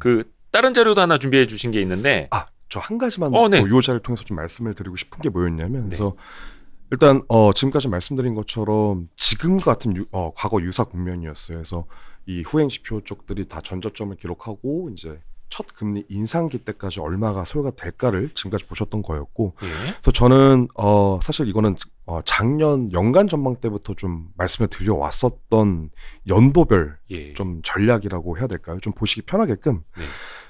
그 다른 자료도 하나 준비해 주신 게 있는데 저 한 가지만 네. 요 자료를 통해서 좀 말씀을 드리고 싶은 게 뭐였냐면, 네. 그래서 일단 지금까지 말씀드린 것처럼 지금과 같은 과거 유사 국면이었어요. 그래서 이 후행 지표 쪽들이 다 전저점을 기록하고 이제 첫 금리 인상기 때까지 얼마가 소요가 될까를 지금까지 보셨던 거였고, 예. 그래서 저는 사실 이거는 작년 연간 전망 때부터 좀 말씀을 드려왔었던 연도별 예. 좀 전략이라고 해야 될까요? 좀 보시기 편하게끔 네.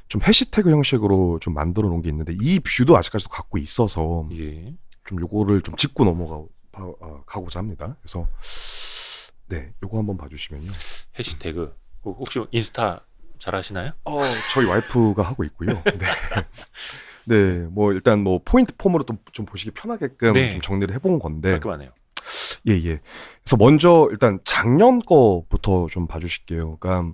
좀 해시태그 형식으로 좀 만들어 놓은 게 있는데, 이 뷰도 아직까지도 갖고 있어서 예. 좀 요거를 좀 짚고 가고자 합니다. 그래서 네, 요거 한번 봐주시면요. 해시태그 혹시 인스타 잘 하시나요? 저희 와이프가 하고 있고요. 네. 네, 뭐 일단 뭐 포인트 폼으로 좀 보시기 편하게끔 네. 좀 정리를 해본 건데. 깔끔하네요. 예. 그래서 먼저 일단 작년 거부터 좀 봐주실게요. 그러니까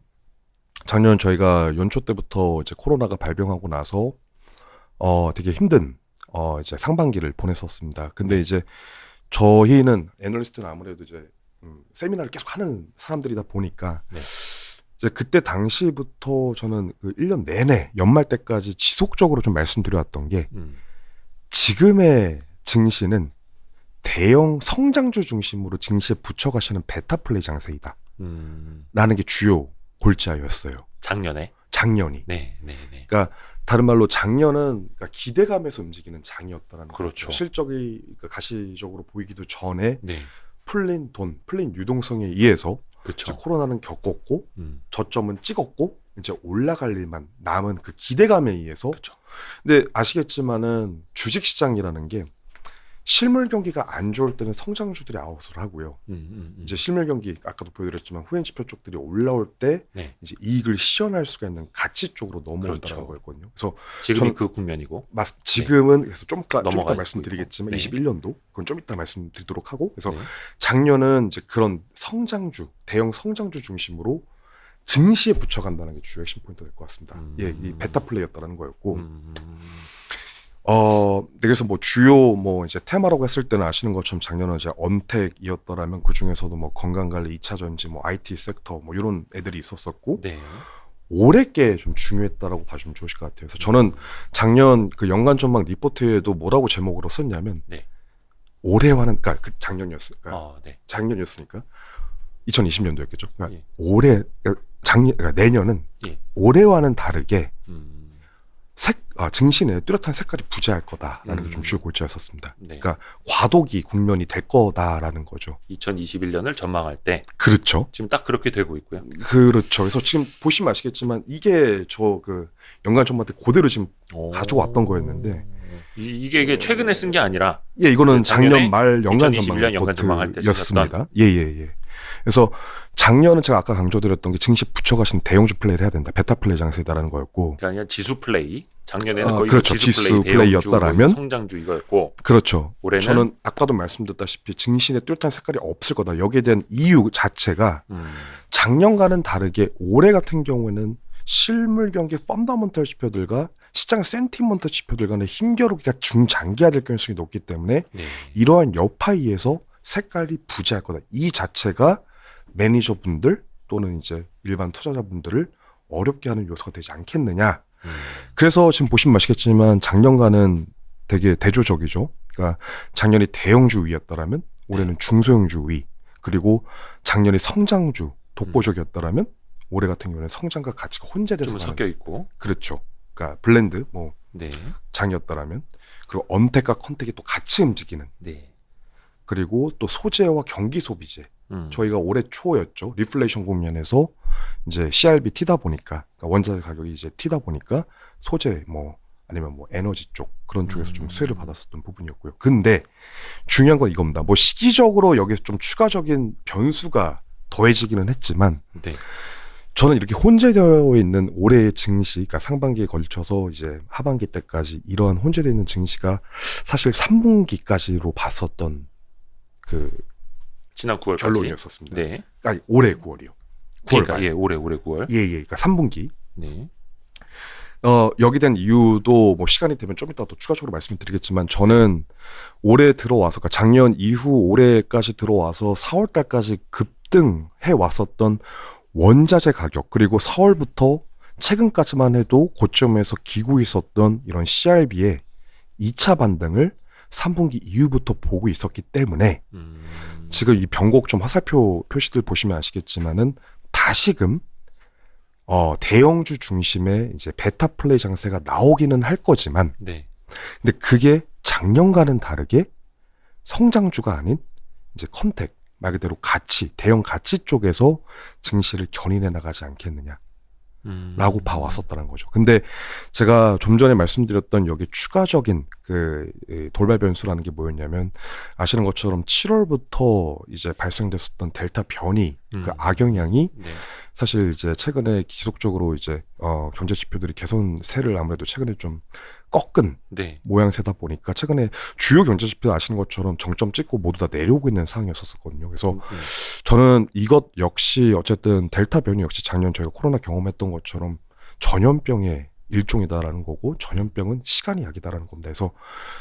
작년 저희가 연초 때부터 이제 코로나가 발병하고 나서 되게 힘든 이제 상반기를 보냈었습니다. 근데 이제 저희는 애널리스트는 아무래도 이제 세미나를 계속 하는 사람들이다 보니까 네. 이제 그때 당시부터 저는 그 1년 내내 연말 때까지 지속적으로 좀 말씀드려왔던 게, 지금의 증시는 대형 성장주 중심으로 증시에 붙여가시는 베타 플레이 장세이다. 라는 게 주요 골자였어요. 작년이. 네. 그러니까 다른 말로 작년은 그러니까 기대감에서 움직이는 장이었다라는 그렇죠. 거죠. 실적이 그러니까 가시적으로 보이기도 전에 네. 풀린 유동성에 의해서 그렇죠. 코로나는 겪었고 저점은 찍었고 이제 올라갈 일만 남은 그 기대감에 의해서. 그렇죠. 근데 아시겠지만은 주식 시장이라는 게 실물 경기가 안 좋을 때는 성장주들이 아웃을 하고요. 이제 실물 경기 아까도 보여드렸지만 후행 지표 쪽들이 올라올 때 네. 이제 이익을 실현할 수가 있는 가치 쪽으로 넘어온다는 그렇죠. 거였거든요. 그래서 지금이 그 국면이고. 지금은 그래서 좀 이따 말씀드리겠지만 네. 21년도 그건 좀 이따 말씀드리도록 하고, 그래서 네. 작년은 이제 그런 대형 성장주 중심으로 증시에 붙여간다는 게 주요 핵심 포인트가 될 것 같습니다. 이 베타 플레이였다는 거였고. 그래서 뭐 주요 뭐 이제 테마라고 했을 때는 아시는 것처럼 작년은 이제 언택이었더라면 그 중에서도 뭐 건강관리, 2차 전지, 뭐 IT 섹터 뭐 이런 애들이 있었었고, 네. 올해 게 좀 중요했다라고 봐주면 좋으실 것 같아요. 그래서 저는 작년 그 연간 전망 리포트에도 뭐라고 제목으로 썼냐면, 네. 올해와는 그러니까 그 작년이었으니까 네. 2020년도였겠죠. 그러니까 예. 그러니까 내년은 예. 올해와는 다르게 증시는 뚜렷한 색깔이 부재할 거다라는 게 좀 주요 골자였었습니다. 네. 그러니까 과도기 국면이 될 거다라는 거죠. 2021년을 전망할 때. 그렇죠. 지금 딱 그렇게 되고 있고요. 그렇죠. 그래서 지금 보시면 아시겠지만 이게 저 그 연간 전망 때 그대로 지금 가져왔던 거였는데, 이게 최근에 쓴 게 아니라 이거는 작년 말 연간 2021년 연간 전망할 때 였습니다. 예. 그래서 작년은 제가 아까 강조드렸던 게 증시 붙여가시는 대형주 플레이를 해야 된다. 베타 플레이 장세다라는 거였고. 그러니까 지수 플레이. 작년에는 거의 그렇죠. 지수 플레이였다라면 성장주 이거였고. 그렇죠. 올해는 저는 아까도 말씀드렸다시피 증시에 뚜렷한 색깔이 없을 거다. 여기에 대한 이유 자체가 작년과는 다르게 올해 같은 경우에는 실물 경기 펀더먼털 지표들과 시장 센티먼트 지표들 간의 힘겨루기가 중장기화될 가능성이 높기 때문에 이러한 여파이에서 색깔이 부재할 거다. 이 자체가 매니저분들 또는 이제 일반 투자자분들을 어렵게 하는 요소가 되지 않겠느냐. 그래서 지금 보시면 아시겠지만 작년과는 되게 대조적이죠. 그러니까 작년이 대형주 위였다라면 올해는 중소형주 위, 그리고 작년이 성장주 독보적이었다라면 올해 같은 경우는 성장과 가치가 혼재돼서 좀 섞여 있고. 그렇죠. 그러니까 블렌드 네. 장이었다라면, 그리고 언택과 컨택이 또 같이 움직이는. 네. 그리고 또 소재와 경기 소비재. 저희가 올해 초였죠. 리플레이션 국면에서 이제 CRB 튀다 보니까, 그러니까 원자재 가격이 이제 튀다 보니까 소재 아니면 에너지 쪽 그런 쪽에서 좀 수혜를 받았었던 부분이었고요. 근데 중요한 건 이겁니다. 시기적으로 여기서 좀 추가적인 변수가 더해지기는 했지만, 저는 이렇게 혼재되어 있는 올해의 증시, 그러니까 상반기에 걸쳐서 이제 하반기 때까지 이러한 혼재되어 있는 증시가 사실 3분기까지로 봤었던 그 지난 9월까지 결론이었었습니다. 네. 아니, 올해 9월이요. 9월 그러니까 올해 9월. 그러니까 3분기. 네. 여기에 대한 이유도 시간이 되면 좀 이따 또 추가적으로 말씀드리겠지만, 저는 올해 들어와서, 그러니까 작년 이후 올해까지 들어와서 4월 달까지 급등해 왔었던 원자재 가격, 그리고 4월부터 최근까지만 해도 고점에서 기고 있었던 이런 CRB의 2차 반등을 3분기 이후부터 보고 있었기 때문에 지금 이 변곡점 화살표 표시들 보시면 아시겠지만은 다시금 대형주 중심의 이제 베타 플레이 장세가 나오기는 할 거지만, 네. 근데 그게 작년과는 다르게 성장주가 아닌 이제 컨택, 말 그대로 가치, 대형 가치 쪽에서 증시를 견인해 나가지 않겠느냐. 라고 봐왔었다는 거죠. 근데 제가 좀 전에 말씀드렸던 여기 추가적인 그 돌발 변수라는 게 뭐였냐면, 아시는 것처럼 7월부터 이제 발생됐었던 델타 변이 그 악영향이 네. 사실 이제 최근에 지속적으로 이제 경제 지표들이 개선세를 아무래도 최근에 좀 꺾은 네. 모양새다 보니까 최근에 주요 경제 지표 아시는 것처럼 정점 찍고 모두 다 내려오고 있는 상황이었었거든요. 그래서 저는 이것 역시 어쨌든 델타 변이 역시 작년 저희가 코로나 경험했던 것처럼 전염병의 일종이다라는 거고, 전염병은 시간이 약이다라는 겁니다. 그래서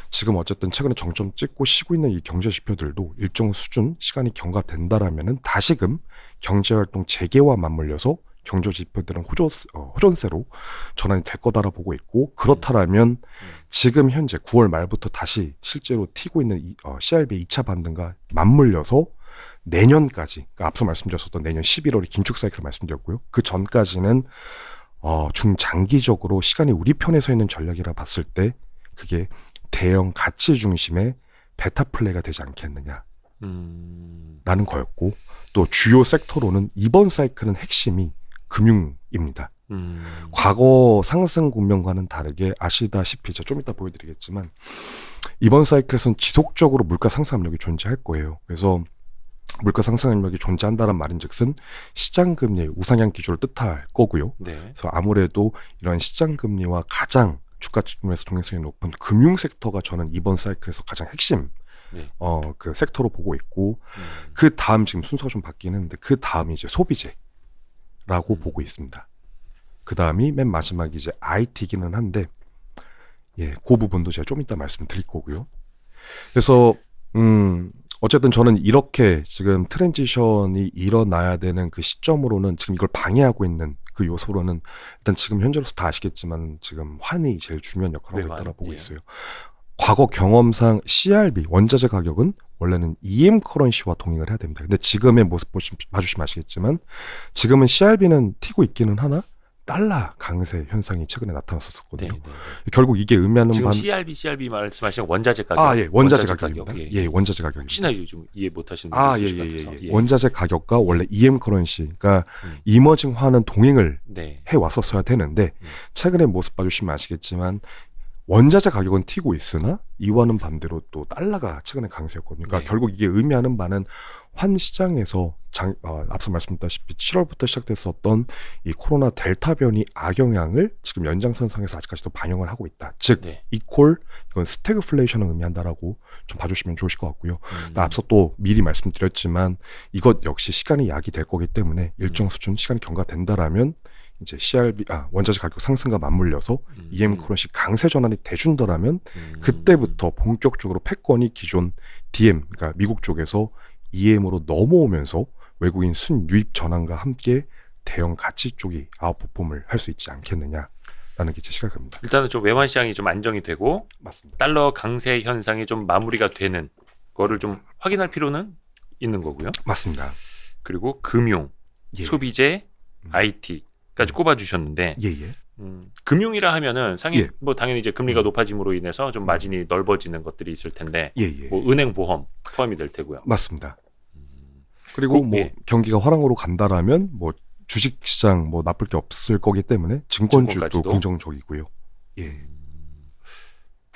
지금 어쨌든 최근에 정점 찍고 쉬고 있는 이 경제 지표들도 일정 수준 시간이 경과된다라면은 다시금 경제활동 재개와 맞물려서 경제 지표들은 호전세로 전환이 될 거다라 보고 있고, 그렇다라면 지금 현재 9월 말부터 다시 실제로 튀고 있는 CRB의 2차 반등과 맞물려서 내년까지, 그러니까 앞서 말씀드렸었던 내년 11월이 긴축 사이클 말씀드렸고요. 그 전까지는 중장기적으로 시간이 우리 편에 서 있는 전략이라 봤을 때 그게 대형 가치 중심의 베타 플레이가 되지 않겠느냐라는 거였고, 또 주요 섹터로는 이번 사이클은 핵심이 금융입니다. 과거 상승 국면과는 다르게 아시다시피 제가 좀 이따 보여드리겠지만 이번 사이클에서는 지속적으로 물가 상승 압력이 존재할 거예요. 그래서 물가 상승 압력이 존재한다는 말인즉슨 시장 금리의 우상향 기조를 뜻할 거고요. 네. 그래서 아무래도 이런 시장 금리와 가장 주가 측면에서 동행성이 높은 금융 섹터가 저는 이번 사이클에서 가장 핵심 네. 그 섹터로 보고 있고, 그 다음 지금 순서가 좀 바뀌는데 그 다음이 이제 소비재라고 보고 있습니다. 그 다음이 맨 마지막이 이제 IT기는 한데, 예, 그 부분도 제가 좀 이따 말씀드릴 거고요. 그래서 어쨌든 저는 이렇게 지금 트랜지션이 일어나야 되는 그 시점으로는 지금 이걸 방해하고 있는 그 요소로는 일단 지금 현재로서 다 아시겠지만 지금 환이 제일 중요한 역할을 하고 있다고 보고 있어요. 과거 경험상 CRB 원자재 가격은 원래는 EM 커런시와 동행을 해야 됩니다. 근데 지금의 모습 봐주시면 아시겠지만 지금은 CRB는 튀고 있기는 하나 달러 강세 현상이 최근에 나타났었거든요. 네, 네. 결국 이게 의미하는 지금 CRB 말씀하시는 원자재 가격. 원자재 가격입니다. 예, 원자재 가격. 혹시나 좀 이해 못하시는 분들 있으실 것 같아서. 예. 원자재 가격과 원래 EM 커런시, 그러니까 이머징화는 동행을 해 왔었어야 되는데 최근의 모습 봐주시면 아시겠지만 원자재 가격은 튀고 있으나 이와는 반대로 또 달러가 최근에 강세였거든요. 그러니까 결국 이게 의미하는 바는 환 시장에서 앞서 말씀드렸다시피 7월부터 시작됐었던 이 코로나 델타 변이 악영향을 지금 연장선상에서 아직까지도 반영을 하고 있다. 즉 이퀄 이건 스태그플레이션을 의미한다라고 좀 봐주시면 좋으실 것 같고요. 앞서 또 미리 말씀드렸지만 이것 역시 시간이 약이 될 거기 때문에 일정 수준 시간이 경과된다라면 이제 원자재 가격 상승과 맞물려서 EM 커런시 강세 전환이 돼준다라면 그때부터 본격적으로 패권이 기존 DM, 그러니까 미국 쪽에서 EM으로 넘어오면서 외국인 순유입 전환과 함께 대형 가치 쪽이 아웃퍼폼을 할 수 있지 않겠느냐라는 게 제 시각입니다. 일단은 좀 외환 시장이 좀 안정이 되고 맞습니다. 달러 강세 현상이 좀 마무리가 되는 거를 좀 확인할 필요는 있는 거고요. 맞습니다. 그리고 금융, 소비재, IT까지 꼽아주셨는데 금융이라 하면은 뭐 당연히 이제 금리가 높아짐으로 인해서 좀 마진이 넓어지는 것들이 있을 텐데 뭐 은행 보험 포함이 될 테고요. 맞습니다. 그리고 뭐 경기가 화랑으로 간다라면 뭐 주식 시장 뭐 나쁠 게 없을 거기 때문에 증권주도 긍정적이고요.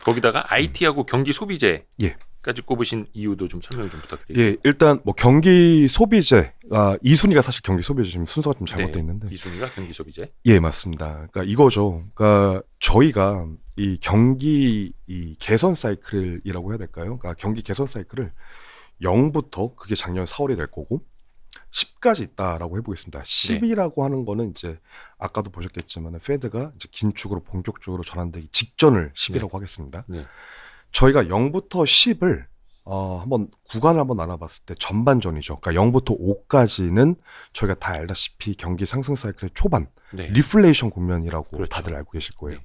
거기다가 IT하고 경기 소비재까지 꼽으신 이유도 좀 설명 좀 부탁드립니다. 일단 뭐 경기 소비재가 2순위가 사실 경기 소비재 지금 순서가 좀 잘못되어 있는데 2순위가 경기 소비재? 맞습니다. 그러니까 이거죠. 그러니까 저희가 이 경기 개선 사이클이라고 해야 될까요? 그러니까 경기 개선 사이클을 0부터 그게 작년 4월이 될 거고 10까지 있다라고 해보겠습니다. 10이라고 하는 거는 이제 아까도 보셨겠지만 페드가 이제 긴축으로 본격적으로 전환되기 직전을 10이라고 하겠습니다. 저희가 0부터 10을 한번 구간을 한번 나눠봤을 때 전반전이죠. 그러니까 0부터 5까지는 저희가 다 알다시피 경기 상승 사이클의 초반, 네. 리플레이션 국면이라고 그렇죠. 다들 알고 계실 거예요. 네.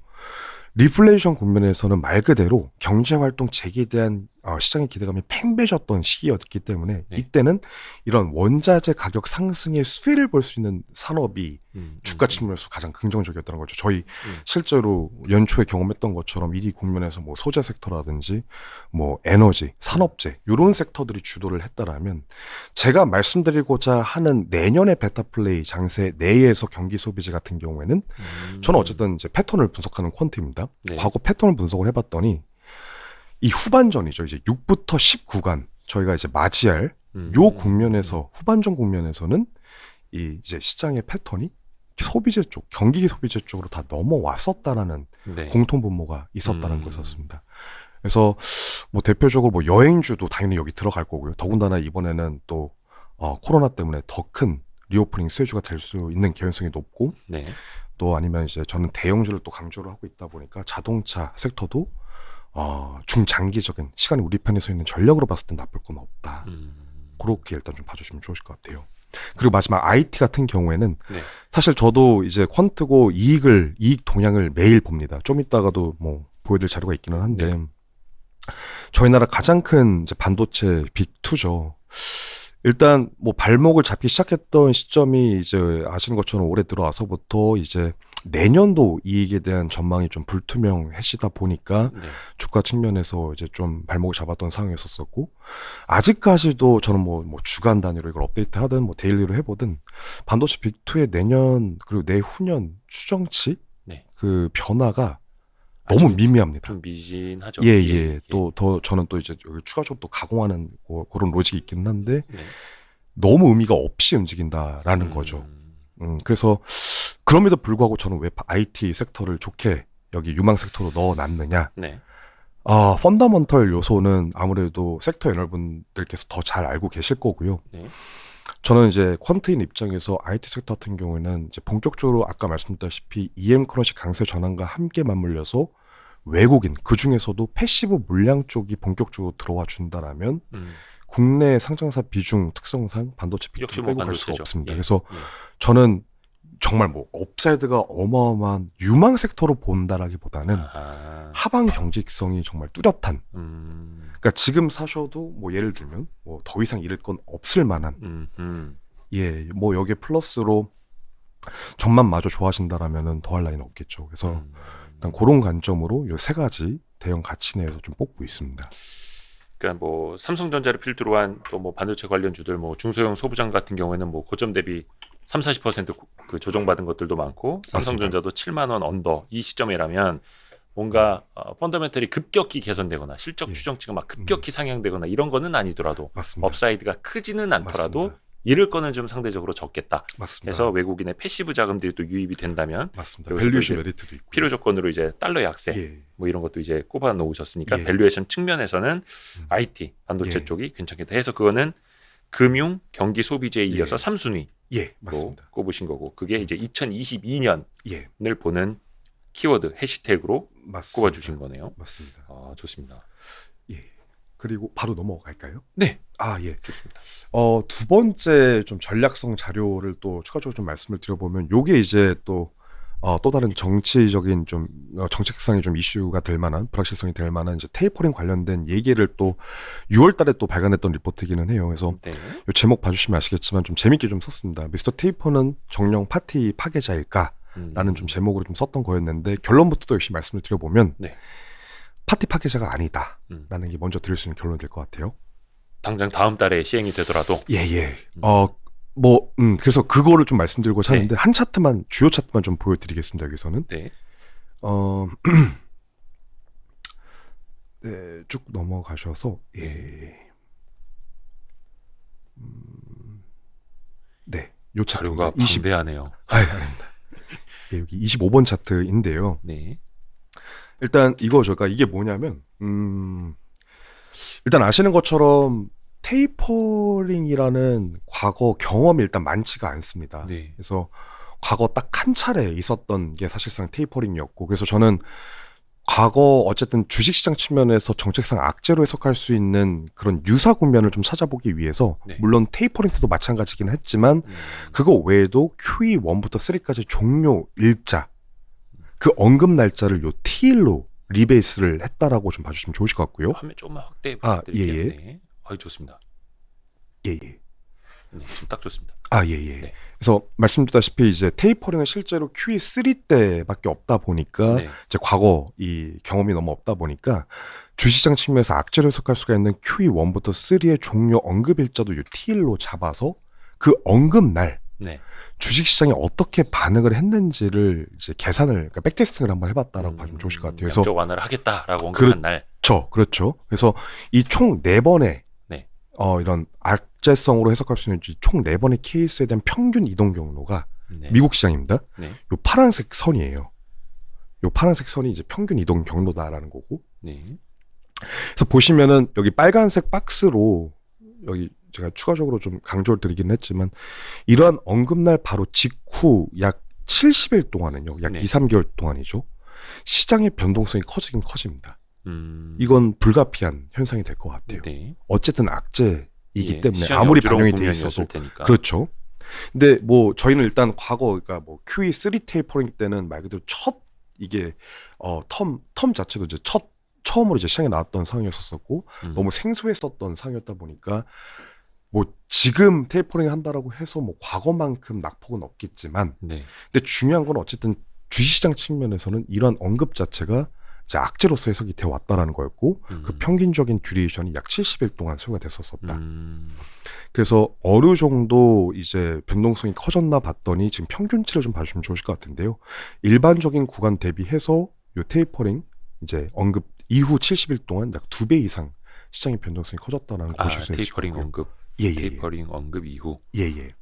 리플레이션 국면에서는 말 그대로 경제활동 재개에 대한 시장의 기대감이 팽배해졌던 시기였기 때문에 네. 이때는 이런 원자재 가격 상승의 수혜를 볼 수 있는 산업이 주가 측면에서 가장 긍정적이었다는 거죠. 저희 실제로 연초에 경험했던 것처럼 이 국면에서 뭐 소재 섹터라든지 뭐 에너지, 산업재 이런 섹터들이 주도를 했다라면 제가 말씀드리고자 하는 내년의 베타 플레이 장세 내에서 경기 소비재 같은 경우에는 저는 어쨌든 이제 패턴을 분석하는 퀀트입니다. 네. 과거 패턴을 분석을 해봤더니 이 후반전이죠. 이제 6부터 10 구간 저희가 이제 맞이할 요 국면에서 후반전 국면에서는 이 이제 시장의 패턴이 소비재 쪽, 경기 소비재 쪽으로 다 넘어왔었다라는 네. 공통 분모가 있었다는 것이었습니다. 그래서 뭐 대표적으로 뭐 여행주도 당연히 여기 들어갈 거고요. 더군다나 이번에는 또 코로나 때문에 더 큰 리오프닝 수혜주가 될 수 있는 개연성이 높고 네. 또 아니면 이제 저는 대형주를 또 강조를 하고 있다 보니까 자동차 섹터도 중장기적인 시간이 우리 편에 서 있는 전략으로 봤을 땐 나쁠 건 없다. 그렇게 일단 좀 봐주시면 좋으실 것 같아요. 그리고 마지막 IT 같은 경우에는 네. 사실 저도 이제 퀀트고 이익 동향을 매일 봅니다. 좀 이따가도 뭐 보여드릴 자료가 있기는 한데 네. 저희 나라 가장 큰 이제 반도체 빅2죠. 일단 뭐 발목을 잡기 시작했던 시점이 이제 아시는 것처럼 올해 들어와서부터 이제 내년도 이익에 대한 전망이 좀 불투명해지다 보니까 네. 주가 측면에서 이제 좀 발목을 잡았던 상황이었었고 아직까지도 저는 뭐 주간 단위로 이걸 업데이트하든 뭐 데일리로 해보든 반도체 빅2의 내년 그리고 내후년 추정치 네. 그 변화가 너무 미미합니다. 좀 미진하죠. 예. 또 더 저는 또 이제 여기 추가적으로 또 가공하는 그런 로직이 있기는 한데 네. 너무 의미가 없이 움직인다라는 거죠. 그래서 그럼에도 불구하고 저는 왜 IT 섹터를 좋게 여기 유망 섹터로 넣어놨느냐. 네. 펀더먼털 요소는 아무래도 섹터 여러분들께서 더 잘 알고 계실 거고요. 네. 저는 이제 퀀트인 입장에서 IT 섹터 같은 경우에는 이제 본격적으로 아까 말씀드렸다시피 EM 커런시 강세 전환과 함께 맞물려서 외국인 그 중에서도 패시브 물량 쪽이 본격적으로 들어와 준다라면 국내 상장사 비중 특성상 반도체 빅2 빼고 갈 수가 없습니다. 그래서 저는 정말 뭐 업사이드가 어마어마한 유망 섹터로 본다라기보다는 하방 경직성이 정말 뚜렷한. 그러니까 지금 사셔도 뭐 예를 들면 뭐 더 이상 잃을 건 없을 만한. 뭐 여기에 플러스로 전만 마저 좋아하신다라면은 더할 나위는 없겠죠. 그래서 일단 그런 관점으로 이 세 가지 대형 가치 내에서 좀 뽑고 있습니다. 그러니까 뭐 삼성전자를 필두로 한 또 뭐 반도체 관련주들 뭐 중소형 소부장 같은 경우에는 뭐 고점 대비 30-40% 그 조정받은 것들도 많고 삼성전자도 7만 원 언더 이 시점이라면 뭔가 펀더멘털이 급격히 개선되거나 실적 추정치가 막 급격히 상향되거나 이런 거는 아니더라도 맞습니다. 업사이드가 크지는 않더라도 맞습니다. 잃을 거는 좀 상대적으로 적겠다. 맞습니다. 해서 외국인의 패시브 자금들이 또 유입이 된다면 맞습니다. 밸류에이션 메리트도 있고 필요 조건으로 이제 달러 약세 뭐 이런 것도 이제 꼽아 놓으셨으니까 밸류에이션 측면에서는 IT 반도체 쪽이 괜찮겠다 해서 그거는 금융 경기 소비재에 이어서 3순위 맞습니다. 꼽으신 거고 그게 이제 2022년을 보는 키워드 해시태그로 꼽아주신 거네요. 맞습니다. 좋습니다. 그리고 바로 넘어갈까요? 네. 좋습니다. 두 번째 좀 전략성 자료를 또 추가적으로 좀 말씀을 드려보면 요게 이제 또 다른 정치적인 좀 정책상의 좀 이슈가 될 만한 불확실성이 될 만한 이제 테이퍼링 관련된 얘기를 또 6월 달에 또 발간했던 리포트이기는 해요. 그래서 요 제목 봐주시면 아시겠지만 좀 재밌게 좀 썼습니다. 미스터 테이퍼는 정령 파티 파괴자일까? 라는 좀 제목으로 좀 썼던 거였는데 결론부터 또 역시 말씀을 드려보면 파티 파괴자가 아니다 라는 게 먼저 드릴 수 있는 결론이 될 것 같아요. 당장 다음 달에 시행이 되더라도 그래서 그거를 좀 말씀드리고자 하는데 한 차트만 주요 차트만 좀 보여드리겠습니다. 여기서는 쭉 넘어가셔서 요 자료가 방대하네요. 아닙니다. 여기 25번 차트인데요. 일단 이거죠. 그러니까 이게 뭐냐면 일단 아시는 것처럼 테이퍼링이라는 과거 경험이 일단 많지가 않습니다. 그래서 과거 딱 한 차례 있었던 게 사실상 테이퍼링이었고 그래서 저는 과거 어쨌든 주식시장 측면에서 정책상 악재로 해석할 수 있는 그런 유사 국면을 좀 찾아보기 위해서 네. 물론 테이퍼링 때도 마찬가지긴 했지만 그거 외에도 QE1부터 3까지 종료 일자 그 언급 날짜를 요 T일로 리베이스를 했다라고 좀 봐주시면 좋으실 것 같고요. 화면 조금만 확대 부탁드릴게요. 예. 네. 좋습니다. 예예. 네, 지금 딱 좋습니다. 예예. 네. 그래서 말씀드렸다시피 이제 테이퍼링은 실제로 QE3 때밖에 없다 보니까 네. 이제 과거 이 경험이 너무 없다 보니까 주시장 측면에서 악재로 해석할 수가 있는 QE1부터 3의 종료 언급 일자도 이 T일로 잡아서 그 언급 날 네. 주식시장이 어떻게 반응을 했는지를 이제 계산을 그러니까 백테스팅을 한번 해봤다라고 봐주면 좋으실 것 같아요. 그래서 양적 완화를 하겠다라고 언급한 날. 그렇죠. 그래서 이 총 4번의 네. 이런 악재성으로 해석할 수 있는 총 4번의 케이스에 대한 평균 이동 경로가 네. 미국 시장입니다. 네. 요 파란색 선이에요. 요 파란색 선이 이제 평균 이동 경로다라는 거고. 네. 그래서 보시면은 여기 빨간색 박스로 여기 제가 추가적으로 좀 강조를 드리긴 했지만 이러한 언급날 바로 직후 약 70일 동안은요. 약 네. 2, 3개월 동안이죠. 시장의 변동성이 커지긴 커집니다. 이건 불가피한 현상이 될 것 같아요. 네. 어쨌든 악재이기 예, 때문에 시장이 아무리 어지러운 반영이 돼 국면이었을 있어도 테니까. 그렇죠. 근데 뭐 저희는 일단 과거 그러니까 뭐 QE3 테이퍼링 때는 말 그대로 첫 이게 텀 자체도 이제 처음으로 이제 시장에 나왔던 상황이었었고 너무 생소했었던 상황이었다 보니까 뭐 지금 테이퍼링 한다라고 해서 뭐 과거만큼 낙폭은 없겠지만 네. 근데 중요한 건 어쨌든 주식시장 측면에서는 이러한 언급 자체가 이제 악재로서 해석이 되어 왔다라는 거였고 그 평균적인 듀레이션이 약 70일 동안 소요가 됐었었다. 그래서 어느 정도 이제 변동성이 커졌나 봤더니 지금 평균치를 좀 봐주시면 좋으실 것 같은데요. 일반적인 구간 대비해서 요 테이퍼링 이제 언급 이후 70일 동안 약 2배 이상 시장의 변동성이 커졌다는 걸 보실 수 있을 테이퍼링 거고요. 언급. 예. 테이퍼링 언급 이후. 예.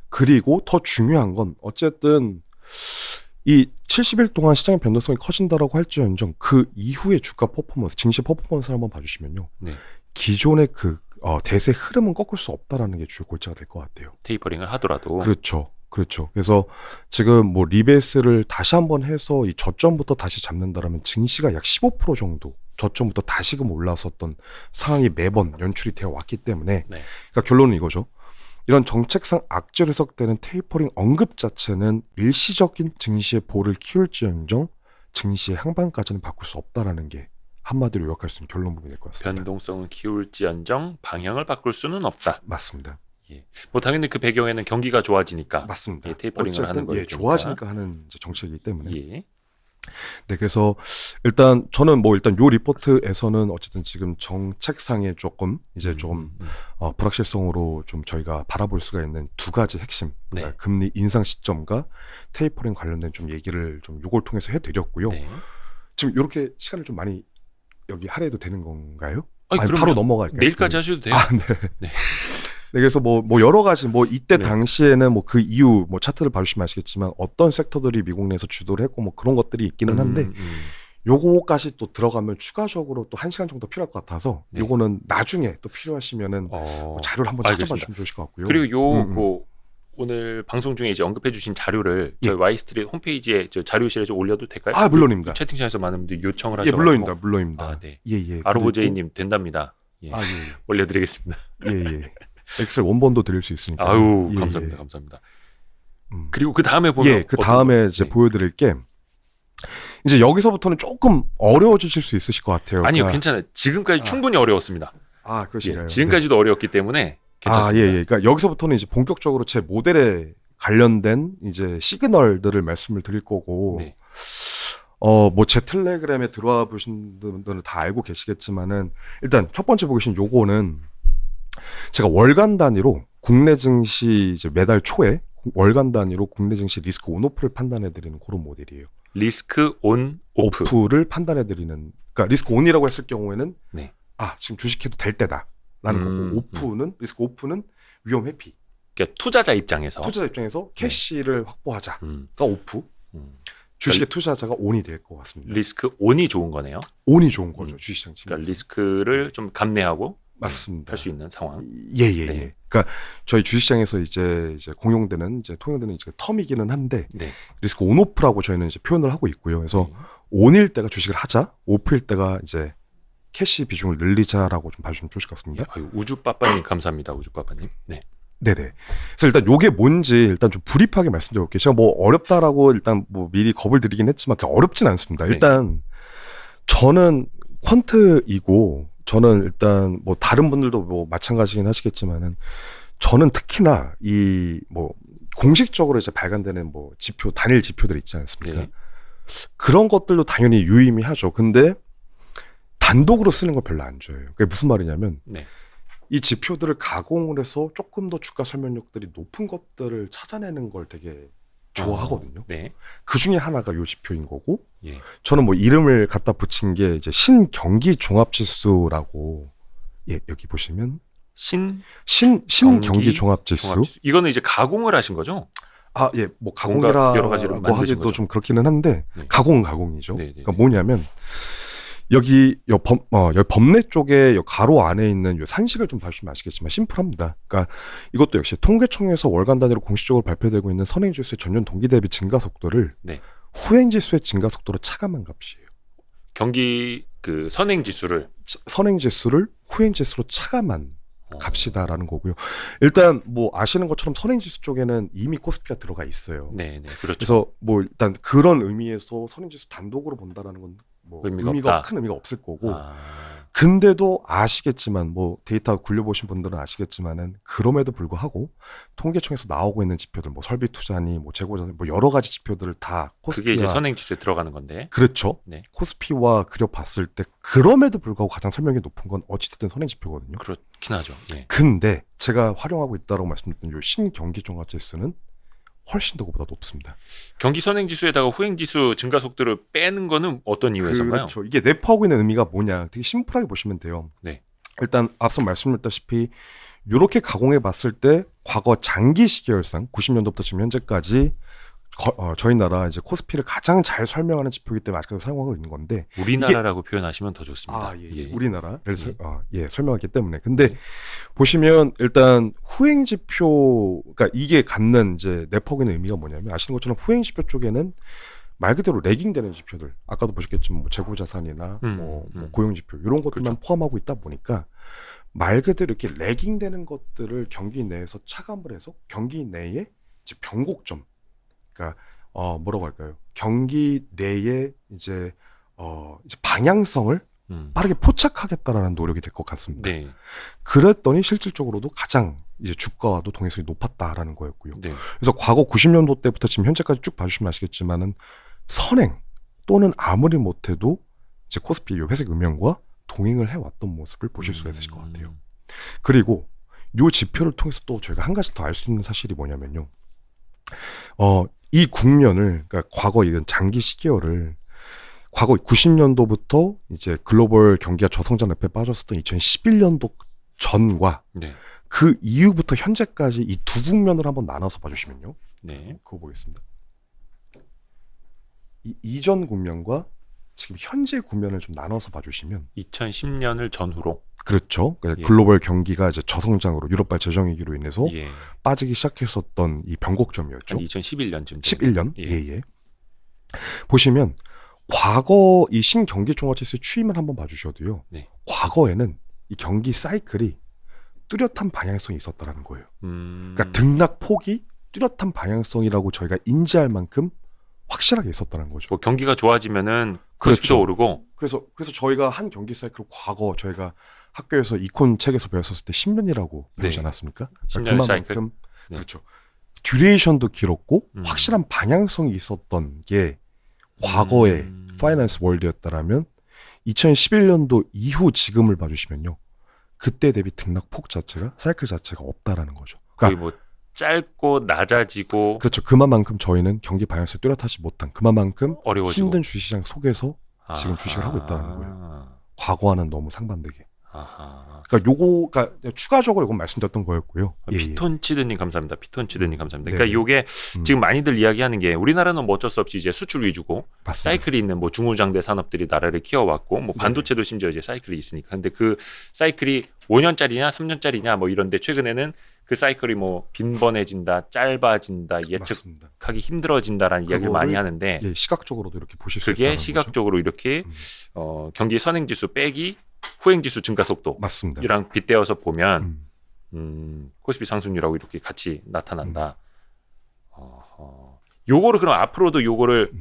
그리고 더 중요한 건 어쨌든 이 70일 동안 시장의 변동성이 커진다라고 할지언정 그 이후의 주가 퍼포먼스, 증시 퍼포먼스를 한번 봐주시면요. 네. 기존의 그 대세 흐름은 꺾을 수 없다라는 게 주요 골자가 될 것 같아요. 테이퍼링을 하더라도. 그렇죠. 그래서 지금 뭐 리베이스를 다시 한번 해서 이 저점부터 다시 잡는다라면 증시가 약 15% 정도 저점부터 다시금 올라섰던 상황이 매번 연출이 되어 왔기 때문에 네. 그러니까 결론은 이거죠. 이런 정책상 악재로 해석되는 테이퍼링 언급 자체는 일시적인 증시의 볼을 키울지언정 증시의 항반까지는 바꿀 수 없다라는 게 한마디로 요약할 수 있는 결론 부분이 될 것 같습니다. 변동성을 키울지언정 방향을 바꿀 수는 없다. 맞습니다. 예. 뭐 당연히 그 배경에는 경기가 좋아지니까. 맞습니다. 예, 테이퍼링을 어쨌든 하는 거니까. 좋아지니까 하는 이제 정책이기 때문에. 예. 네, 그래서 일단 저는 뭐 일단 요 리포트에서는 어쨌든 지금 정책상에 조금 이제 좀 불확실성으로 좀 저희가 바라볼 수가 있는 두 가지 핵심 네. 그러니까 금리 인상 시점과 테이퍼링 관련된 좀 얘기를 좀 요걸 통해서 해드렸고요. 네. 지금 이렇게 시간을 좀 많이 여기 할애해도 되는 건가요? 아니, 아니, 그럼요. 바로 넘어갈까요? 내일까지 하셔도 돼요. 네. 네. 네, 그래서 뭐 여러 가지 뭐 이때 네. 당시에는 뭐 그 이후 뭐 차트를 봐주시면 아시겠지만 어떤 섹터들이 미국 내에서 주도를 했고 뭐 그런 것들이 있기는 한데 요거까지 또 들어가면 추가적으로 또 1시간 정도 필요할 것 같아서 네. 요거는 나중에 또 필요하시면은 뭐 자료를 한번 찾아봐 알겠습니다. 주시면 좋으실 것 같고요. 그리고 뭐 오늘 방송 중에 이제 언급해주신 자료를 저희 와이스트릿 홈페이지에 저 자료실에 좀 올려도 될까요? 아, 물론입니다. 채팅창에서 많은 분들이 요청을 예, 하셔서 물론입니다. 아, 네. 예. 아로보제이님 된답니다. 예. 아, 예. 올려드리겠습니다. 예. 엑셀 원본도 드릴 수 있으니까. 아유, 예, 감사합니다. 예. 감사합니다. 그리고 그 다음에 보면 예, 그 다음에 이제 보여드릴 게 이제 여기서부터는 조금 어려워지실 수 있으실 것 같아요. 아니요, 그러니까, 괜찮아요. 지금까지 충분히 어려웠습니다. 아, 그러신가요? 예, 지금까지도 어려웠기 때문에 괜찮습니다. 예. 그러니까 여기서부터는 이제 본격적으로 제 모델에 관련된 이제 시그널들을 말씀을 드릴 거고, 네. 뭐 제 텔레그램에 들어와 보신 분들은 다 알고 계시겠지만은 일단 첫 번째 보시는 요거는 제가 월간 단위로 국내 증시 이제 매달 초에 월간 단위로 국내 증시 리스크 온오프를 판단해 드리는 그런 모델이에요. 리스크 온 오프. 오프를 판단해 드리는 그러니까 리스크 온이라고 했을 경우에는 네. 지금 주식해도 될 때다라는 거고 오프는 리스크 오프는 위험 회피. 그러니까 투자자 입장에서 캐시를 확보하자가 오프. 주식의 투자자가 온이 될 것 같습니다. 리스크 온이 좋은 거네요. 온이 좋은 거죠. 주식시장 측면에서. 그러니까 리스크를 좀 감내하고 맞습니다. 할 수 있는 상황. 예. 네. 그러니까 저희 주식시장에서 이제 통용되는 이제 텀이기는 한데 네. 리스크 온오프라고 저희는 이제 표현을 하고 있고요. 그래서 온일 때가 주식을 하자, 오프일 때가 이제 캐시 비중을 늘리자라고 좀 봐주시면 좋을 것 같습니다. 아유, 우주빠빠님 감사합니다. 우주빠빠님. 네. 네네. 그래서 일단 요게 뭔지 일단 좀 브리프하게 말씀드려볼게요. 제가 뭐 어렵다라고 일단 뭐 미리 겁을 드리긴 했지만 그렇게 어렵진 않습니다. 일단 저는 퀀트이고 저는 일단 뭐 다른 분들도 뭐 마찬가지긴 하시겠지만은 저는 특히나 이 뭐 공식적으로 이제 발간되는 뭐 지표 단일 지표들 있지 않습니까? 네. 그런 것들도 당연히 유의미하죠. 근데 단독으로 쓰는 거 별로 안 좋아해요. 그게 무슨 말이냐면 네. 이 지표들을 가공을 해서 조금 더 주가 설명력들이 높은 것들을 찾아내는 걸 되게 좋아하거든요. 네. 그 중에 하나가 요 지표인 거고, 예. 저는 뭐 이름을 갖다 붙인 게 이제 신경기 종합지수라고, 예, 여기 보시면 신경기 종합지수. 이거는 이제 가공을 하신 거죠? 아, 예, 뭐 여러 가지로 가공이라고 하기도 거죠? 좀 그렇기는 한데 네. 가공이죠. 네, 네, 그러니까 네. 뭐냐면 여기 범례 쪽에 요 가로 안에 있는 요 산식을 좀 봐주시면 아시겠지만 심플합니다. 그러니까 이것도 역시 통계청에서 월간 단위로 공식적으로 발표되고 있는 선행지수의 전년 동기 대비 증가 속도를 네. 후행지수의 증가 속도로 차감한 값이에요. 경기 그 선행지수를 선행지수를 후행지수로 차감한 값이다라는 거고요. 일단 뭐 아시는 것처럼 선행지수 쪽에는 이미 코스피가 들어가 있어요. 네, 네, 그렇죠. 그래서 뭐 일단 그런 의미에서 선행지수 단독으로 본다라는 건 뭐 의미가 큰 의미가 없을 거고. 아, 근데도 아시겠지만 뭐 데이터 굴려보신 분들은 아시겠지만은 그럼에도 불구하고 통계청에서 나오고 있는 지표들 뭐 설비 투자니 뭐 재고자산 뭐 여러 가지 지표들을 다 코스피와 그게 이제 선행지수에 들어가는 건데. 그렇죠. 네. 코스피와 그려봤을 때 그럼에도 불구하고 가장 설명이 높은 건 어찌됐든 선행지표거든요. 그렇긴 하죠. 네. 근데 제가 활용하고 있다고 말씀드렸던 요 신경기종합지수는 훨씬 더 그보다 높습니다. 경기 선행지수에다가 후행지수 증가 속도를 빼는 거는 어떤 이유에서인가요? 그렇죠. 이게 내포하고 있는 의미가 뭐냐? 되게 심플하게 보시면 돼요. 네. 일단 앞서 말씀드렸다시피 이렇게 가공해 봤을 때 과거 장기 시계열상 90년도부터 지금 현재까지 저희 나라 이제 코스피를 가장 잘 설명하는 지표이기 때문에 아직까지 사용하고 있는 건데 우리나라라고 표현하시면 더 좋습니다. 예. 예. 우리나라를 설명하기 때문에 근데 보시면 일단 후행지표 그러니까 이게 갖는 이제 내포하고 있는 의미가 뭐냐면 아시는 것처럼 후행지표 쪽에는 말 그대로 레깅되는 지표들 아까도 보셨겠지만 뭐 재고자산이나 뭐 고용지표 이런 것들만 그렇죠. 포함하고 있다 보니까 말 그대로 이렇게 레깅되는 것들을 경기 내에서 차감을 해서 경기 내에 이제 변곡점 그러니까 뭐라고 할까요? 경기 내에 이제 방향성을 빠르게 포착하겠다라는 노력이 될 것 같습니다. 네. 그랬더니 실질적으로도 가장 이제 주가와도 동일성이 높았다라는 거였고요. 네. 그래서 과거 90년도 때부터 지금 현재까지 쭉 봐주시면 아시겠지만은 선행 또는 아무리 못해도 이제 코스피 요 회색 음영과 동행을 해왔던 모습을 보실 수가 있으실 것 같아요. 그리고 요 지표를 통해서 또 저희가 한 가지 더 알 수 있는 사실이 뭐냐면요. 이 국면을 그러니까 과거 이런 장기 시계열을 과거 90년도부터 이제 글로벌 경기가 저성장 늪에 빠졌었던 2011년도 전과 네. 그 이후부터 현재까지 이 두 국면을 한번 나눠서 봐주시면요. 네. 그거 보겠습니다. 이 이전 국면과 지금 현재 국면을 좀 나눠서 봐주시면 2010년을 전후로 그렇죠. 그러니까 예. 글로벌 경기가 이제 저성장으로 유럽발 재정위기로 인해서 예. 빠지기 시작했었던 이 변곡점이었죠. 2011년쯤 11년. 예. 예. 보시면 과거 이 신경기종합지수의 추이만 한번 봐주셔도요. 네. 과거에는 이 경기 사이클이 뚜렷한 방향성이 있었다라는 거예요. 그러니까 등락 폭이 뚜렷한 방향성이라고 저희가 인지할 만큼 확실하게 있었다는 거죠. 뭐 경기가 좋아지면은 코스피도 그렇죠. 오르고. 그래서 저희가 한 경기 사이클을 과거 저희가 학교에서 이콘 책에서 배웠었을 때 10년이라고 배우지 네. 않았습니까? 10년 사이클. 네. 그렇죠. 듀레이션도 길었고 음. 확실한 방향성이 있었던 게 과거의 파이낸스 월드였다라면 2011년도 이후 지금을 봐주시면요. 그때 대비 등락폭 자체가 사이클 자체가 없다라는 거죠. 거의 뭐 짧고 낮아지고 그렇죠. 그만큼 저희는 경기 방향성이 뚜렷하지 못한 그만큼 어려워지고 힘든 주시장 속에서 지금 주식을 하고 있다는 거예요. 과거와는 너무 상반되게. 아하. 그러니까 요거가 추가적으로 이건 말씀드렸던 거였고요. 피톤치드님 감사합니다. 피톤치드님 감사합니다. 네. 그러니까 요게 지금 많이들 이야기하는 게 우리나라는 뭐 어쩔 수 없이 이제 수출 위주고 맞습니다. 사이클이 있는 뭐 중후장대 산업들이 나라를 키워왔고 뭐 반도체도 심지어 이제 사이클이 있으니까. 근데 그 사이클이 5년짜리냐 3년짜리냐 뭐 이런데 최근에는 그 사이클이 뭐 빈번해진다, 짧아진다, 예측하기 맞습니다. 힘들어진다라는 이야기를 많이 하는데 시각적으로도 이렇게 보실 수 있다는 그게 시각적으로 거죠. 이렇게 경기 선행지수 빼기 후행지수 증가 속도 맞습니다. 이랑 빗대어서 보면 코스피 상승률하고 이렇게 같이 나타난다. 요거를 그럼 앞으로도 요거를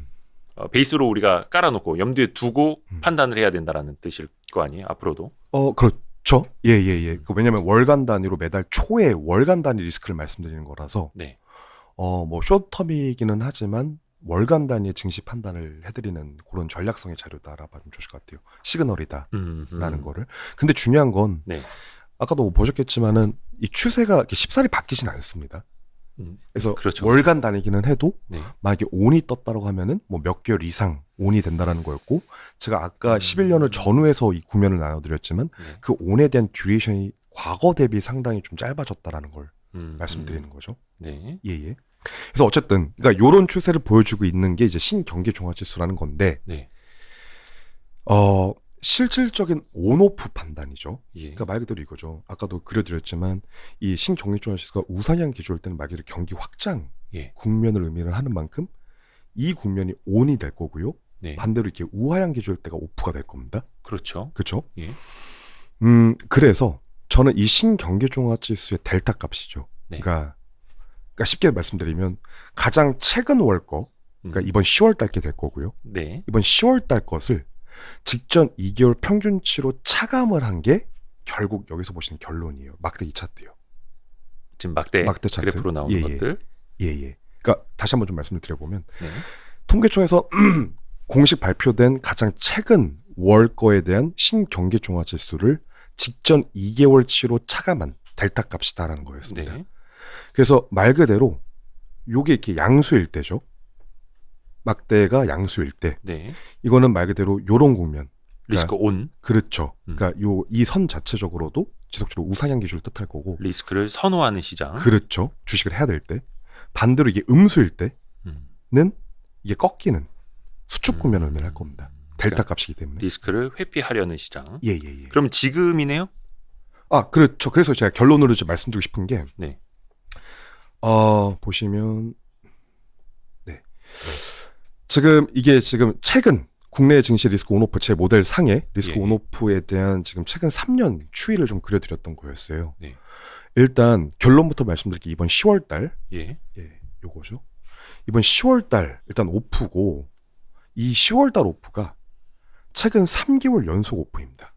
베이스로 우리가 깔아놓고 염두에 두고 판단을 해야 된다라는 뜻일 거 아니에요? 앞으로도? 그렇죠. 예. 왜냐하면 월간 단위로 매달 초에 월간 단위 리스크를 말씀드리는 거라서 네. 뭐 쇼트텀이기는 하지만 월간 단위의 증시 판단을 해드리는 그런 전략성의 자료도 알아봐주면 좋을 것 같아요. 시그널이다라는 거를. 근데 중요한 건 네. 아까도 보셨겠지만은 이 추세가 이렇게 쉽사리 바뀌진 않습니다. 그래서 그렇죠. 월간 단위기는 해도 네. 만약에 온이 떴다고 하면은 뭐 몇 개월 이상 온이 된다라는 거였고, 제가 아까 11년을 전후해서 이 국면을 나눠드렸지만 네. 그 온에 대한 듀레이션이 과거 대비 상당히 좀 짧아졌다라는 걸 말씀드리는 거죠. 네. 예. 그래서 어쨌든 그러니까 이런 추세를 보여주고 있는 게 이제 신경기 종합지수라는 건데, 네. 실질적인 온오프 판단이죠. 예. 그러니까 말 그대로 이거죠. 아까도 그려드렸지만 이 신경기 종합지수가 우상향 기조일 때는 말 그대로 경기 확장 국면을 의미를 하는 만큼 이 국면이 온이 될 거고요. 네. 반대로 이렇게 우하향 기조일 때가 오프가 될 겁니다. 그렇죠. 그렇죠? 예. 그래서 저는 이 신경기 종합지수의 델타 값이죠. 네. 그러니까 쉽게 말씀드리면 가장 최근 월 거, 그러니까 이번 10월 달게 될 거고요. 네. 이번 10월 달 것을 직전 2개월 평균치로 차감을 한 게 결국 여기서 보시는 결론이에요. 막대 2차트요. 지금 막대 차트. 그래프로 나오는 것들. 예. 그러니까 다시 한번 좀 말씀을 드려보면 네. 통계청에서 공식 발표된 가장 최근 월 거에 대한 신경기 종합지수를 직전 2개월치로 차감한 델타 값이다라는 거였습니다. 네. 그래서 말 그대로 요게 이렇게 양수일 때죠. 막대가 양수일 때. 네. 이거는 말 그대로 요런 국면. 리스크 온. 그렇죠. 그러니까 이 선 자체적으로도 지속적으로 우상향 기준을 뜻할 거고. 리스크를 선호하는 시장. 그렇죠. 주식을 해야 될 때. 반대로 이게 음수일 때는 이게 꺾이는 수축 국면을 의미할 겁니다. 델타 값이기 때문에. 리스크를 회피하려는 시장. 예. 그럼 지금이네요? 그렇죠. 그래서 제가 결론으로 좀 말씀드리고 싶은 게 네. 보시면 지금 이게 지금 최근 국내 증시 리스크 온오프 제 모델 상의 리스크 온오프에 대한 지금 최근 3년 추이를 좀 그려드렸던 거였어요. 네. 일단 결론부터 말씀드릴게요. 이번 10월 달 요거죠. 이번 10월 달 일단 오프고 이 10월 달 오프가 최근 3개월 연속 오프입니다.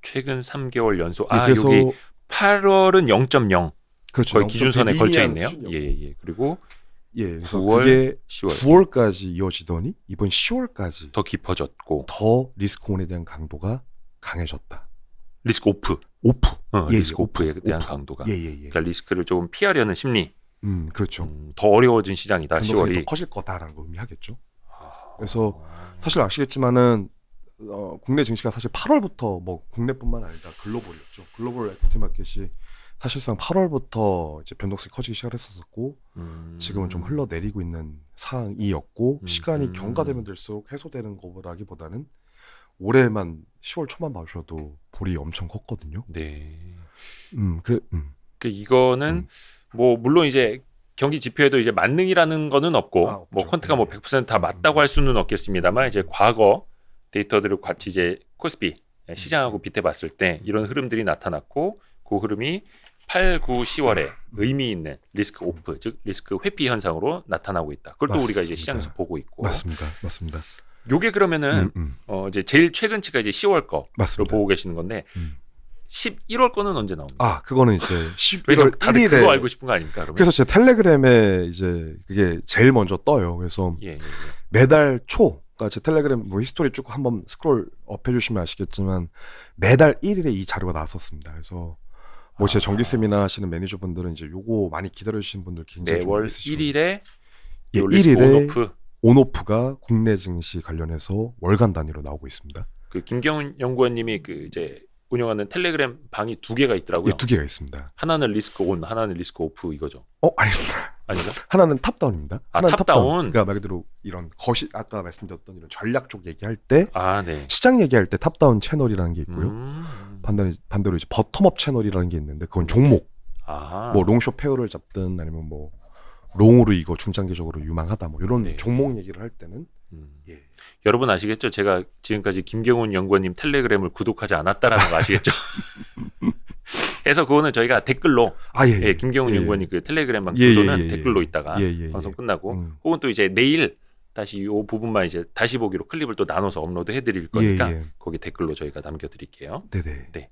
최근 3개월 연속. 그래서 여기 8월은 0.0. 그렇죠. 거의 기준선에 걸쳐 있네요. 예. 그리고 그래서 9월, 그게 10월. 9월까지 이어지더니 이번 10월까지 더 깊어졌고 더 리스크 온에 대한 강도가 강해졌다. 리스크 오프. 리스크 오프에 대한 강도가. 그러니까 리스크를 조금 피하려는 심리. 그렇죠. 더 어려워진 시장이다. 10월이 더 커질 거다라는 걸 의미하겠죠. 그래서 사실 아시겠지만은 국내 증시가 사실 8월부터 뭐 국내뿐만 아니라 글로벌이었죠. 글로벌 에퀴티 마켓이 사실상 8월부터 이제 변동성이 커지기 시작했었고 지금은 좀 흘러내리고 있는 상황이었고 시간이 경과되면 될수록 해소되는 거라기보다는 올해만 10월 초만 봐주셔도 볼이 엄청 컸거든요. 네. 이거는 뭐 물론 이제 경기 지표에도 이제 만능이라는 거는 없고 뭐 퀀트가 뭐 100% 다 맞다고 할 수는 없겠습니다만 이제 과거 데이터들을 같이 이제 코스피 시장하고 빗대봤을 때 이런 흐름들이 나타났고 그 흐름이 8, 9, 10월에 의미 있는 리스크 오프, 즉 리스크 회피 현상으로 나타나고 있다. 그걸 또 우리가 이제 시장에서 보고 있고. 맞습니다. 요게 그러면은 이제 제일 최근치가 이제 10월 거로 보고 계시는 건데 11월 거는 언제 나옵니까? 그거는 이제 11월 다들 1일에 그거 알고 싶은 거 아닙니까? 그러면? 그래서 제 텔레그램에 이제 그게 제일 먼저 떠요. 그래서 매달 초, 그러니까 제 텔레그램 뭐 히스토리 쭉 한번 스크롤 업 해주시면 아시겠지만 매달 1일에 이 자료가 나왔었습니다. 그래서 뭐 제 정기 세미나 하시는 매니저분들은 이제 요거 많이 기다려주신 분들 굉장히 매월 있으시고 1일에 1일에 온오프가 국내 증시 관련해서 월간 단위로 나오고 있습니다. 그 김경훈 연구원님이 그 이제 운영하는 텔레그램 방이 2개가 있더라고요. 예, 2개가 있습니다. 하나는 리스크 온, 하나는 리스크 오프 이거죠. 아닙니다. 아닌가? 하나는 탑다운입니다. 하나는 탑다운. 그러니까 말 그대로 이런 아까 말씀드렸던 이런 전략 쪽 얘기할 때 네. 시장 얘기할 때 탑다운 채널이라는 게 있고요. 반대로 이제 버텀업 채널이라는 게 있는데 그건 종목. 뭐 롱숏 페어를 잡든 아니면 뭐 롱으로 이거 중장기적으로 유망하다 뭐 이런 네. 종목 얘기를 할 때는 예. 여러분 아시겠죠? 제가 지금까지 김경훈 연구원님 텔레그램을 구독하지 않았다라는 거 아시겠죠? 그래서 그거는 저희가 댓글로 예, 김경훈 연구원님 그 텔레그램 방 주소는 댓글로 있다가 방송 끝나고 혹은 또 이제 내일 다시 이 부분만 이제 다시 보기로 클립을 또 나눠서 업로드 해드릴 거니까 거기 댓글로 저희가 남겨드릴게요. 네네. 네.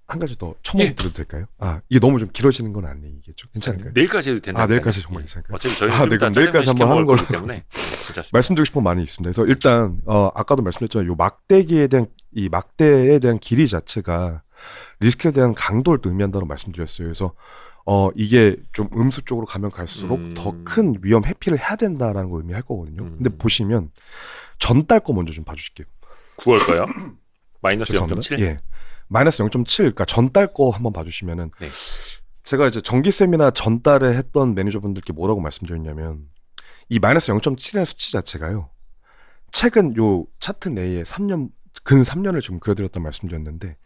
한 가지 더 첨언 드려도 될까요? 이게 너무 좀 길어지는 건 아니겠죠? 괜찮을까요? 내일까지 해도 된다. 내일까지 정말 괜찮을까요? 어차피 저희는 네, 그럼 내일까지 한번 하는 걸로 때문에 말씀드리고 싶은 건 많이 있습니다. 그래서 일단 아까도 말씀드렸지만 요 막대기에 대한 이 막대에 대한 길이 자체가 리스크에 대한 강도를 또 의미한다고 말씀드렸어요. 그래서 이게 좀 음수 쪽으로 가면 갈수록 더 큰 위험 회피를 해야 된다라는 걸 의미할 거거든요. 근데 보시면 전달 거 먼저 좀 봐주실게요. 9월 거요? 마이너스 0.7? 예. 마이너스 0.7, 그러니까 전달 거 한번 봐주시면은 네. 제가 이제 정기 세미나 전달에 했던 매니저분들께 뭐라고 말씀드렸냐면 이 마이너스 0.7이라는 수치 자체가요. 최근 요 차트 내에 근 3년을 좀 그려드렸던 말씀드렸는데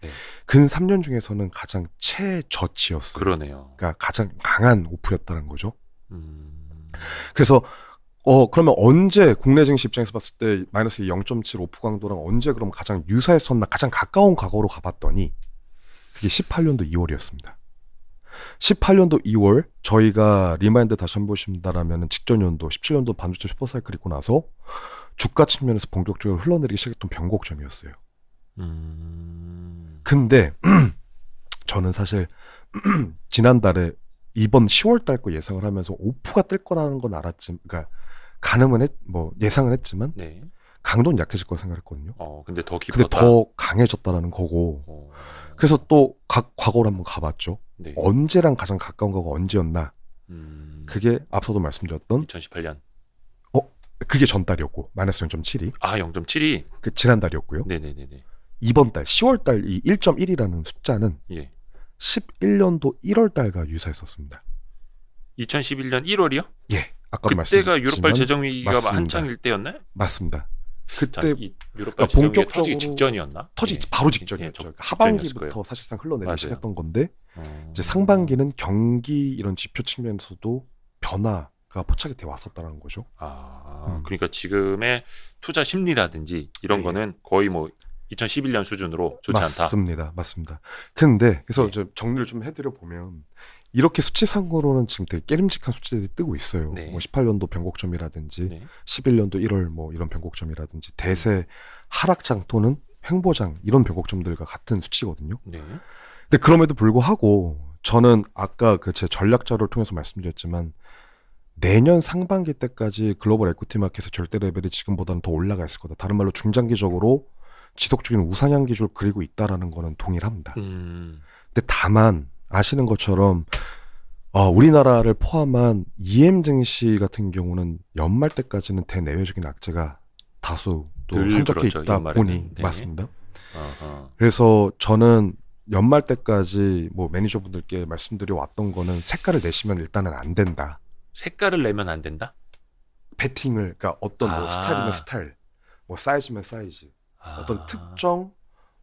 근 3년 중에서는 가장 최저치였어요. 그러네요. 그러니까 가장 강한 오프였다는 거죠. 그래서 그러면 언제 국내 증시 입장에서 봤을 때 마이너스 0.7 오프 강도랑 언제 그럼 가장 유사했었나 가장 가까운 과거로 가봤더니 그게 18년도 2월이었습니다. 18년도 2월 저희가 리마인드 다시 한번 보신다라면 직전 연도 17년도 반도체 슈퍼사이클 있고 나서 주가 측면에서 본격적으로 흘러내리기 시작했던 변곡점이었어요. 근데 저는 사실 지난달에 이번 10월 달 거 예상을 하면서 오프가 뜰 거라는 건 알았지만 그러니까 예상은 했지만 강도는 약해질 거라 생각했거든요. 근데 더 근데 더 강해졌다라는 거고. 그래서 또 과거로 한번 가봤죠. 언제랑 가장 가까운 거가 언제였나? 그게 앞서도 말씀드렸던 2018년. 그게 전달이었고 마이너스 0.7이. 0.7이 그 지난달이었고요. 네네네네. 이번 달 10월 달 이 1.1이라는 숫자는 11년도 1월 달과 유사했었습니다. 2011년 1월이요? 예. 아까도 그때가 유럽발 재정 위기가 한창일 때였나요? 맞습니다. 그때 유럽발 재정 위기가 터지기 직전이었나? 바로 직전이었죠. 하반기부터 사실상 흘러내리기 시작했던 건데 이제 상반기는 경기 이런 지표 측면에서도 변화가 포착이 돼 왔었다는 거죠. 그러니까 지금의 투자 심리라든지 이런 거는 거의 뭐 2011년 수준으로 좋지 않다. 맞습니다. 근데 그래서 정리를 좀 해드려 보면 이렇게 수치상으로는 지금 되게 깨림직한 수치들이 뜨고 있어요. 뭐 18년도 변곡점이라든지 11년도 1월 뭐 이런 변곡점이라든지 대세 하락장 또는 횡보장 이런 변곡점들과 같은 수치거든요. 근데 그럼에도 불구하고 저는 아까 제 전략 자료를 통해서 말씀드렸지만 내년 상반기 때까지 글로벌 에퀴티 마켓의 절대 레벨이 지금보다는 더 올라가 있을 거다. 다른 말로 중장기적으로 지속적인 우상향 기조를 그리고 있다라는 거는 동일합니다. 근데 다만 아시는 것처럼 우리나라를 포함한 EM 증시 같은 경우는 연말 때까지는 대내외적인 악재가 다수 또 산적해 있다 보니 맞습니다. 그래서 저는 연말 때까지 뭐 매니저분들께 말씀드려 왔던 거는 색깔을 내시면 일단은 안 된다. 색깔을 내면 안 된다? 배팅을 그러니까 어떤 뭐 스타일이면 스타일, 뭐 사이즈면 사이즈, 어떤 특정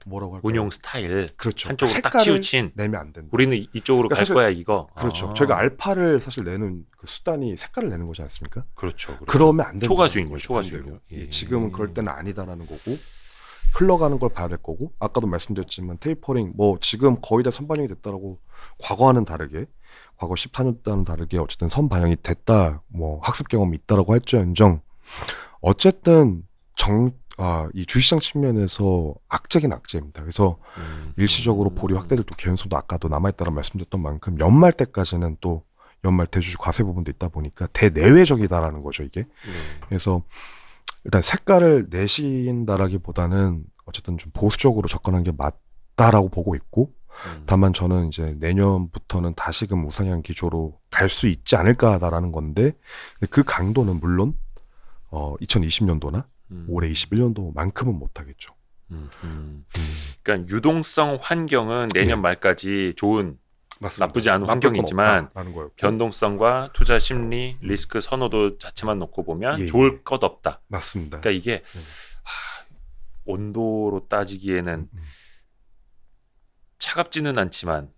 뭐라고 할까요? 운용 스타일 그렇죠. 한쪽으로 딱 치우친 내면 안 된다. 우리는 이쪽으로 갈 거야 이거. 그렇죠. 저희가 알파를 사실 내는 그 수단이 색깔을 내는 거지 않습니까? 그렇죠. 그러면 안 된다. 초과수익률, 초과수익률. 지금은 그럴 때는 아니다라는 거고 흘러가는 걸 봐야 될 거고 아까도 말씀드렸지만 테이퍼링 뭐 지금 거의 다 선반영이 됐다라고 과거와는 다르게 과거 14년 때와는 다르게 어쨌든 선반영이 됐다 뭐 학습 경험이 있다라고 할지언정 어쨌든 이 주식시장 측면에서 악재긴 악재입니다. 그래서 일시적으로 보리 확대될 또 개연성도 아까도 남아있다는 말씀드렸던 만큼 연말 때까지는 또 연말 대주주 과세 부분도 있다 보니까 대내외적이다라는 거죠 이게. 그래서 일단 색깔을 내신다라기보다는 어쨌든 좀 보수적으로 접근한 게 맞다라고 보고 있고 다만 저는 이제 내년부터는 다시금 우상향 기조로 갈 수 있지 않을까라는 건데 그 강도는 물론 2020년도나 올해 21년도만큼은 못하겠죠. 그러니까 유동성 환경은 내년 예. 말까지 좋은 맞습니다. 나쁘지 않은 나쁠 건 환경이지만 없다라는 거였고. 변동성과 투자 심리, 리스크 선호도 자체만 놓고 보면 예, 좋을 예. 것 없다. 맞습니다. 그러니까 이게 온도로 따지기에는 차갑지는 않지만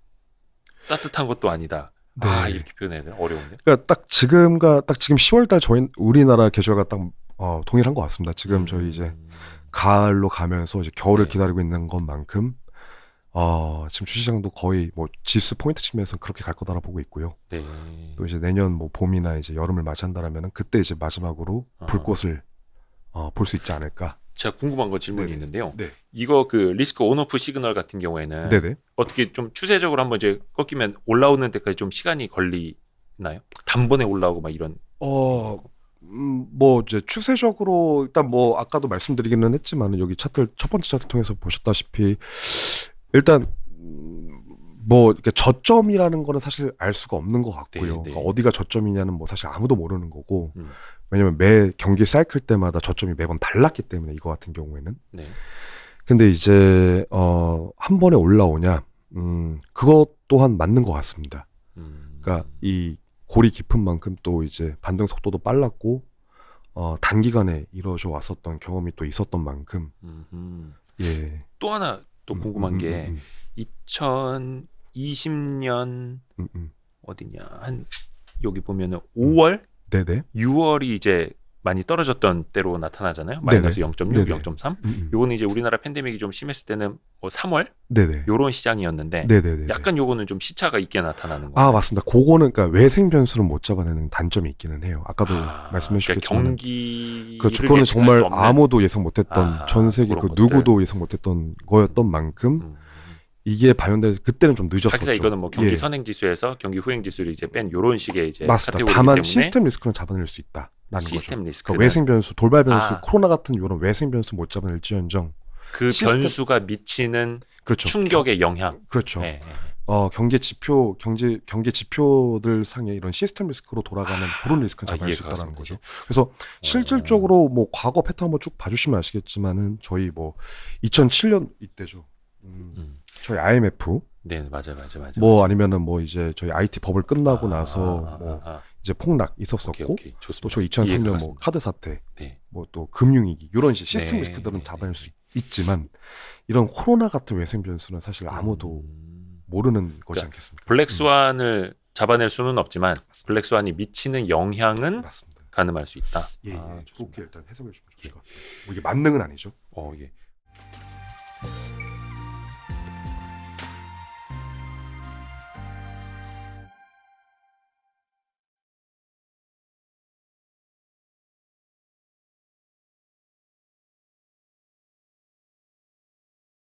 따뜻한 것도 아니다. 네. 이렇게 표현해야 되나? 어려운데. 그러니까 딱 지금 10월달 저희 우리나라 계절과 딱 동일한 것 같습니다. 지금 저희 이제 가을로 가면서 이제 겨울을 네. 기다리고 있는 것만큼 지금 주시장도 거의 뭐 지수 포인트 측면에서 그렇게 갈 거다라 보고 있고요. 네. 또 이제 내년 뭐 봄이나 이제 여름을 맞이한다라면은 그때 이제 마지막으로 불꽃을 볼 수 있지 않을까. 제가 궁금한 거 질문이 네네. 있는데요. 네. 이거 그 리스크 온오프 시그널 같은 경우에는 네네. 어떻게 좀 추세적으로 한번 이제 꺾이면 올라오는 데까지 좀 시간이 걸리나요? 단번에 올라오고 막 이런. 뭐 이제 추세적으로 일단 뭐 아까도 말씀드리기는 했지만은 여기 차트를 첫 번째 차트 통해서 보셨다시피 일단 뭐 이렇게 저점이라는 거는 사실 알 수가 없는 것 같고요. 네. 그러니까 어디가 저점이냐는 뭐 사실 아무도 모르는 거고. 음. 왜냐면 매 경기 사이클 때마다 저점이 매번 달랐기 때문에 이거 같은 경우에는. 네. 근데 이제 한 번에 올라오냐? 그것 또한 맞는 것 같습니다. 그러니까 이 골이 깊은 만큼 또 이제 반등 속도도 빨랐고 단기간에 이루어져 왔었던 경험이 또 있었던 만큼 예. 또 하나 또 궁금한 게 2020년 어디냐 한 여기 보면은 5월, 네네. 6월이 이제 많이 떨어졌던 때로 나타나잖아요. 마이너스 0.6, 네네. 0.3. 요거는 이제 우리나라 팬데믹이 좀 심했을 때는 뭐 3월 네네. 요런 시장이었는데 네네네. 약간 요거는 좀 시차가 있게 나타나는 거예요. 맞습니다. 그거는 그러니까 외생 변수를 못 잡아내는 단점이 있기는 해요. 아까도 말씀해 그러니까 주셨지만 경기 그렇죠. 그거는 정말 아무도 예상 못했던 전 세계 그런 그 누구도 예상 못했던 거였던 만큼 이게 발현될 그때는 좀 늦었었죠. 사실상 이거는 뭐 경기 예. 선행 지수에서 경기 후행 지수를 이제 뺀 요런 식의 이제 맞습니다. 카테고리이기 다만 때문에 시스템 리스크는 잡아낼 수 있다라는 시스템 거죠. 리스크는 그러니까 외생 변수, 돌발 변수, 코로나 같은 이런 외생 변수 못 잡아낼지언정 그 변수가 미치는 그렇죠. 충격의 영향. 그렇죠. 네. 경제 지표들 상의 이런 시스템 리스크로 돌아가는 그런 리스크를 잡아낼 수 있다는 거죠. 그래서 실질적으로 뭐 과거 패턴 한번 쭉 봐주시면 아시겠지만은 저희 뭐 2007년 이때죠. 저희 IMF 네, 맞아요. 뭐 아니면은 뭐 이제 저희 IT 버블 끝나고 나서 뭐 이제 폭락 있었었고 오케이. 또 저희 2003년 뭐 카드 사태, 뭐 또 금융위기 이런 시스템 리스크들은 잡아낼 수 있지만 이런 코로나 같은 외생 변수는 사실 아무도 모르는 거지 않겠습니까? 블랙스완을 잡아낼 수는 없지만 블랙스완이 미치는 영향은 맞습니다. 가늠할 수 있다. 예. 그렇게 일단 해석해 주면 좋을 것 같아요. 뭐 이게 만능은 아니죠. 예.